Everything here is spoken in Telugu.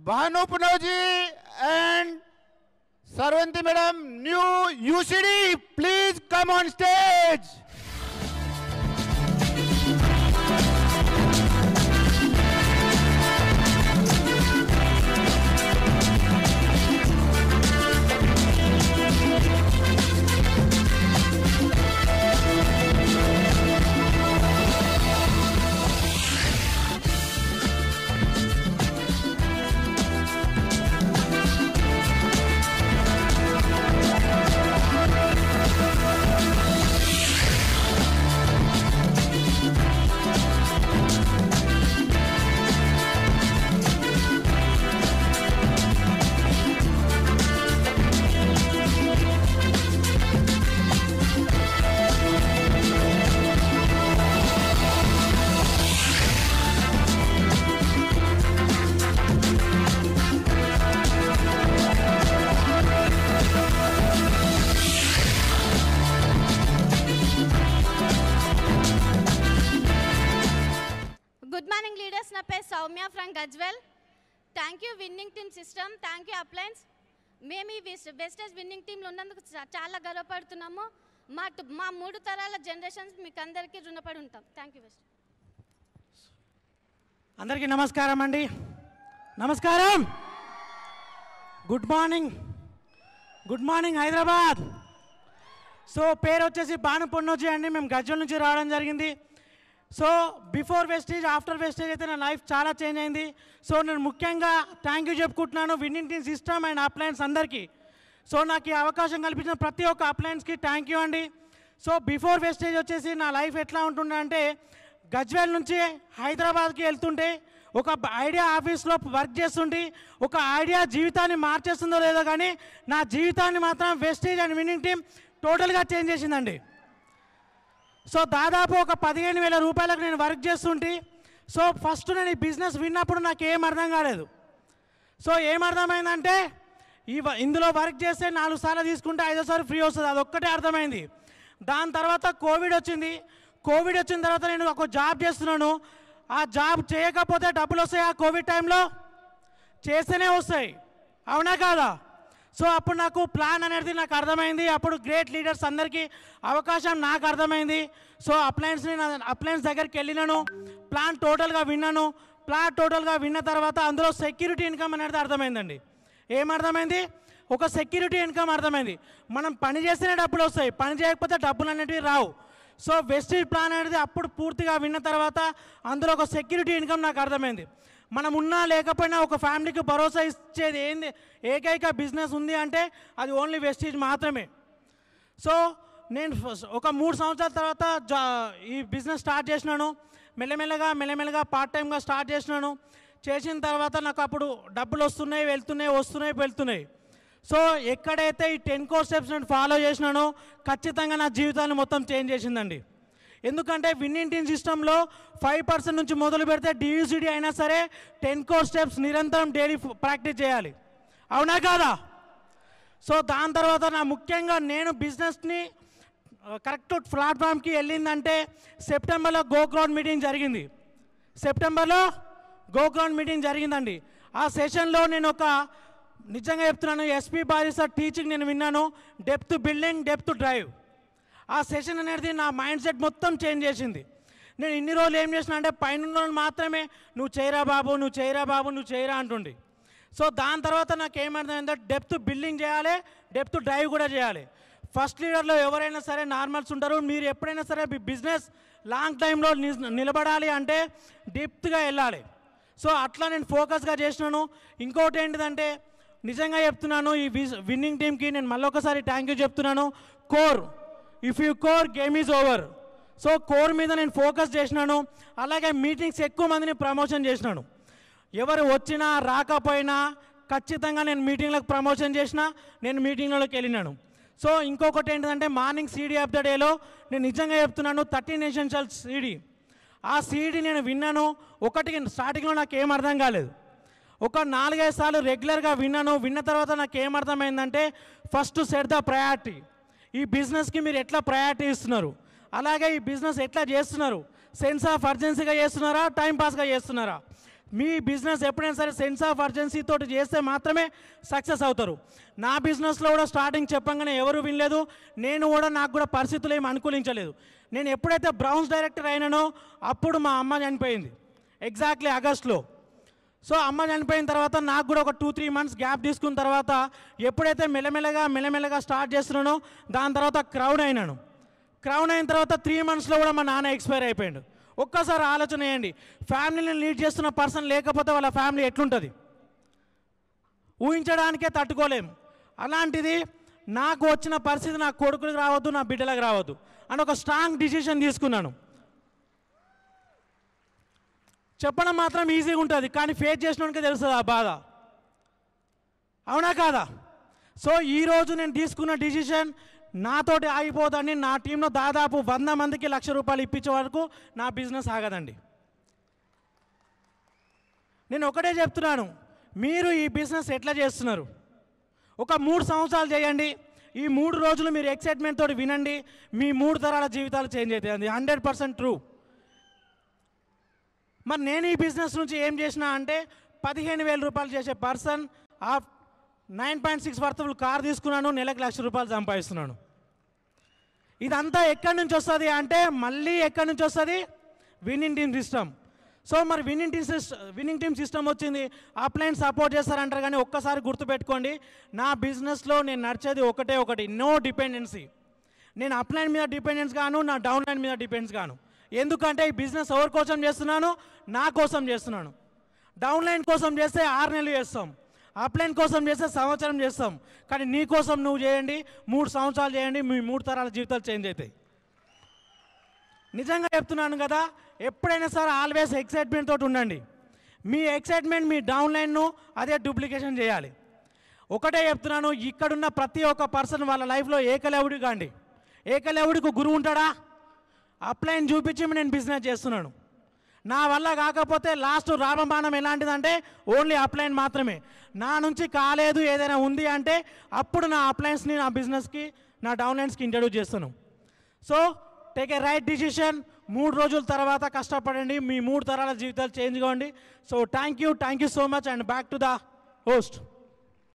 Bhanu Punauji and Sarvanti Madam, new UCD, please come on stage. Good morning leaders, na pe Soumya from Gajwel. Thank you winning team system, thank you appliance. మేము ఈ వెస్టేజ్ విన్నింగ్ టీంలో ఉన్నందుకు చాలా గర్వపడుతున్నాము. మా మూడు తరాల జనరేషన్స్ మీకు అందరికీ రుణపడి ఉంటాం. Thank you. అందరికీ నమస్కారం అండి. నమస్కారం. Good morning Hyderabad. సో పేరు వచ్చేసి భాను పున్నోజీ అండి. మేము గజ్వల్ నుంచి రావడం జరిగింది. So before wastage after wastage అయితే నా లైఫ్ చాలా చేంజ్ అయింది. సో నేను ముఖ్యంగా థ్యాంక్ యూ చెప్పుకుంటున్నాను winning team system and appliance అందరికీ. సో నాకు ఈ అవకాశం కల్పించిన ప్రతి ఒక్క అప్లయన్స్కి థ్యాంక్ యూ అండి. సో బిఫోర్ వెస్టేజ్ వచ్చేసి నా లైఫ్ ఎట్లా ఉంటుండే అంటే గజ్వేల్ నుంచి హైదరాబాద్కి వెళ్తుంటే ఒక ఐడియా ఆఫీస్లో వర్క్ చేస్తుంటే ఒక ఐడియా జీవితాన్ని మార్చేస్తుందో లేదో కానీ నా జీవితాన్ని మాత్రం వెస్టేజ్ అండ్ విన్నింగ్ టీమ్ టోటల్గా చేంజ్ చేసిందండి. సో దాదాపు ఒక 15,000 రూపాయలకు నేను వర్క్ చేస్తుంటే సో ఫస్ట్ నేను ఈ బిజినెస్ విన్నప్పుడు నాకు ఏం అర్థం కాలేదు. సో ఏం అర్థమైందంటే ఇందులో వర్క్ చేస్తే 4 సార్లు తీసుకుంటే 5వ సారి ఫ్రీ వస్తుంది, అదొక్కటే అర్థమైంది. దాని తర్వాత కోవిడ్ వచ్చింది. కోవిడ్ వచ్చిన తర్వాత నేను ఒక జాబ్ చేస్తున్నాను. ఆ జాబ్ చేయకపోతే డబ్బులు వస్తాయి. ఆ కోవిడ్ టైంలో చేస్తేనే వస్తాయి, అవునా కాదా? సో అప్పుడు నాకు ప్లాన్ అనేది నాకు అర్థమైంది. అప్పుడు గ్రేట్ లీడర్స్ అందరికీ అవకాశం నాకు అర్థమైంది. సో అప్లయన్స్ దగ్గరికి వెళ్ళినాను, ప్లాన్ టోటల్గా విన్నాను. ప్లాన్ టోటల్గా విన్న తర్వాత అందులో సెక్యూరిటీ ఇన్కమ్ అనేది అర్థమైందండి. ఏమర్థమైంది? ఒక సెక్యూరిటీ ఇన్కమ్ అర్థమైంది. మనం పని చేస్తేనే డబ్బులు వస్తాయి, పని చేయకపోతే డబ్బులు అనేటివి రావు. సో వెస్టేజ్ ప్లాన్ అనేది అప్పుడు పూర్తిగా విన్న తర్వాత అందులో ఒక సెక్యూరిటీ ఇన్కమ్ నాకు అర్థమైంది. మనం ఉన్నా లేకపోయినా ఒక ఫ్యామిలీకి భరోసా ఇచ్చేది ఏంది ఏకైక బిజినెస్ ఉంది అంటే అది ఓన్లీ వెస్టేజ్ మాత్రమే. సో నేను ఒక 3 సంవత్సరాల తర్వాత ఈ బిజినెస్ స్టార్ట్ చేసినాను. మెల్లమెల్లగా పార్ట్ టైమ్గా స్టార్ట్ చేసినాను. చేసిన తర్వాత నాకు అప్పుడు డబ్బులు వెళ్తున్నాయి. సో ఎక్కడైతే ఈ 10 కోర్ స్టెప్స్ నేను ఫాలో చేసినానో ఖచ్చితంగా నా జీవితాన్ని మొత్తం చేంజ్ చేసిందండి. ఎందుకంటే విన్నింగ్ టీమ్ సిస్టంలో 5% నుంచి మొదలు పెడితే డియూసిడి అయినా సరే 10 కోర్ స్టెప్స్ నిరంతరం డైలీ ప్రాక్టీస్ చేయాలి, అవునా కాదా? సో దాని తర్వాత ముఖ్యంగా నేను బిజినెస్ని కరెక్ట్ ప్లాట్ఫామ్కి వెళ్ళిందంటే సెప్టెంబర్లో గో గ్రౌండ్ మీటింగ్ జరిగిందండి. ఆ సెషన్లో నేను ఒక నిజంగా చెప్తున్నాను, ఎస్పీ బారి సార్ టీచింగ్ నేను విన్నాను. Depth building, depth drive. ఆ సెషన్ అనేది నా మైండ్ సెట్ మొత్తం చేంజ్ చేసింది. నేను ఇన్ని రోజులు ఏం చేసిన అంటే పైన మాత్రమే నువ్వు చేయరా అంటుండి. సో దాని తర్వాత నాకు ఏమర్థమైందంటే డెప్త్ బిల్డింగ్ చేయాలి, డెప్త్ డ్రైవ్ కూడా చేయాలి. ఫస్ట్ లీడర్లో ఎవరైనా సరే నార్మల్స్ ఉంటారు. మీరు ఎప్పుడైనా సరే మీ బిజినెస్ లాంగ్ టైంలో నిలబడాలి అంటే డెప్త్గా వెళ్ళాలి. సో అట్లా నేను ఫోకస్గా చేసినాను. ఇంకోటి ఏంటిదంటే నిజంగా చెప్తున్నాను, ఈ విన్నింగ్ టీమ్కి నేను మళ్ళొకసారి థ్యాంక్ యూ చెప్తున్నాను. Core, if you core game is over. So core మీద నేను ఫోకస్ చేసినాను. అలాగే మీటింగ్స్ ఎక్కువ మందిని ప్రమోషన్ చేసినాను. ఎవరు వచ్చినా రాకపోయినా ఖచ్చితంగా నేను మీటింగ్లకు ప్రమోషన్ చేసిన, నేను మీటింగ్లోకి వెళ్ళినాను. సో ఇంకొకటి ఏంటంటే మార్నింగ్ సీడీ ఆఫ్ ద డేలో నేను నిజంగా చెప్తున్నాను 13 ఎసెన్షియల్స్ సీడీ. ఆ సీడీ నేను విన్నాను. స్టార్టింగ్లో నాకు ఏం అర్థం కాలేదు. ఒక 4-5 సార్లు రెగ్యులర్గా విన్న తర్వాత నాకు ఏమర్థమైందంటే ఫస్ట్ సెట్ ద ప్రయారిటీ. ఈ బిజినెస్కి మీరు ఎట్లా ప్రయారిటీ ఇస్తున్నారు, అలాగే ఈ బిజినెస్ ఎట్లా చేస్తున్నారు, సెన్స్ ఆఫ్ అర్జెన్సీగా చేస్తున్నారా, టైంపాస్గా చేస్తున్నారా? మీ బిజినెస్ ఎప్పుడైనా సరే సెన్స్ ఆఫ్ అర్జెన్సీ తోటి చేస్తే మాత్రమే సక్సెస్ అవుతారు. నా బిజినెస్లో కూడా స్టార్టింగ్ చెప్పంగానే ఎవరు వినలేదు, నేను కూడా నాకు కూడా పరిస్థితులు ఏమి అనుకూలించలేదు. నేను ఎప్పుడైతే బ్రౌన్స్ డైరెక్టర్ అయినానో అప్పుడు మా అమ్మ చనిపోయింది, ఎగ్జాక్ట్లీ ఆగస్ట్లో. సో అమ్మ చనిపోయిన తర్వాత నాకు కూడా ఒక 2-3 months గ్యాప్ తీసుకున్న తర్వాత ఎప్పుడైతే మెల్లమెల్లగా స్టార్ట్ చేస్తున్నానో దాని తర్వాత క్రౌన్ అయినాను. క్రౌన్ అయిన తర్వాత 3 monthsలో కూడా మా నాన్న ఎక్స్పైర్ అయిపోయాడు. ఒక్కసారి ఆలోచన చేయండి, ఫ్యామిలీని లీడ్ చేస్తున్న పర్సన్ లేకపోతే వాళ్ళ ఫ్యామిలీ ఎట్లుంటుంది ఊహించడానికే తట్టుకోలేము. అలాంటిది నాకు వచ్చిన పరిస్థితి నా కొడుకులకు రావద్దు, నా బిడ్డలకు రావద్దు అని ఒక స్ట్రాంగ్ డిసిషన్ తీసుకున్నాను. చెప్పడం మాత్రం ఈజీగా ఉంటుంది, కానీ ఫేస్ చేసినోనికే తెలుస్తుంది ఆ బాధ, అవునా కాదా? సో ఈరోజు నేను తీసుకున్న డిసిషన్ నాతోటి ఆగిపోదండి. నా టీంలో దాదాపు 100 మందికి ₹1,00,000 ఇప్పించే వరకు నా బిజినెస్ ఆగదండి. నేను ఒకటే చెప్తున్నాను, మీరు ఈ బిజినెస్ ఎట్లా చేస్తున్నారు? ఒక 3 సంవత్సరాలు చేయండి. ఈ 3 రోజులు మీరు ఎక్సైట్మెంట్ తోటి వినండి, మీ 3 తరాల జీవితాలు చేంజ్ అవుతాయి. అది 100% ట్రూ. మరి నేను ఈ బిజినెస్ నుంచి ఏం చేసినా అంటే ₹15,000 చేసే పర్సన్ 9.6 వర్తబుల్ కార్ తీసుకున్నాను, నెలకు ₹1,00,000 సంపాదిస్తున్నాను. ఇదంతా ఎక్కడి నుంచి వస్తుంది అంటే మళ్ళీ ఎక్కడి నుంచి వస్తుంది? Winnowing team system. సో మరి విన్నింగ్ టీమ్ సిస్టమ్ వచ్చింది, అప్లైన్ సపోర్ట్ చేస్తారంటారు. కానీ ఒక్కసారి గుర్తుపెట్టుకోండి, నా బిజినెస్లో నేను నడిచేది ఒకటి, నో డిపెండెన్సీ. నేను అప్లైన్ మీద డిపెండెన్స్ గాను, నా డౌన్ లైన్ మీద డిపెండ్స్ గాను. ఎందుకంటే ఈ బిజినెస్ ఎవరి కోసం చేస్తున్నాను? నా కోసం చేస్తున్నాను. డౌన్ లైన్ కోసం చేస్తే 6 నెలలు చేస్తాం, అప్లైన్ కోసం చేస్తే సంవత్సరం చేస్తాం. కానీ నీ కోసం నువ్వు చేయండి, 3 సంవత్సరాలు చేయండి, మీ 3 తరాల జీవితాలు చేంజ్ అవుతాయి. నిజంగా చెప్తున్నాను కదా, ఎప్పుడైనా సరే ఆల్వేస్ ఎక్సైట్మెంట్ తోటి ఉండండి. మీ ఎక్సైట్మెంట్ మీ డౌన్ లైన్ను అదే డూప్లికేషన్ చేయాలి. ఒకటే చెప్తున్నాను, ఇక్కడున్న ప్రతి ఒక్క పర్సన్ వాళ్ళ లైఫ్లో ఏకలవ్యుడి కాండి. ఏకలవ్యుడికి గురువు ఉంటాడా? అప్లైన్ చూపించి నేను బిజినెస్ చేస్తున్నాను. నా వల్ల కాకపోతే లాస్ట్ రామబాణం ఎలాంటిదంటే ఓన్లీ అప్లైన్ మాత్రమే. నా నుంచి కాలేదు ఏదైనా ఉంది అంటే అప్పుడు నా అప్లైన్స్ని నా బిజినెస్కి, నా డౌన్లైన్స్కి ఇంట్రడ్యూస్ చేస్తాను. So take a right decision. 3 రోజుల తర్వాత కష్టపడండి, మీ 3 తరాల జీవితాలు చేంజ్ కావండి. So thank you so much and back to the host.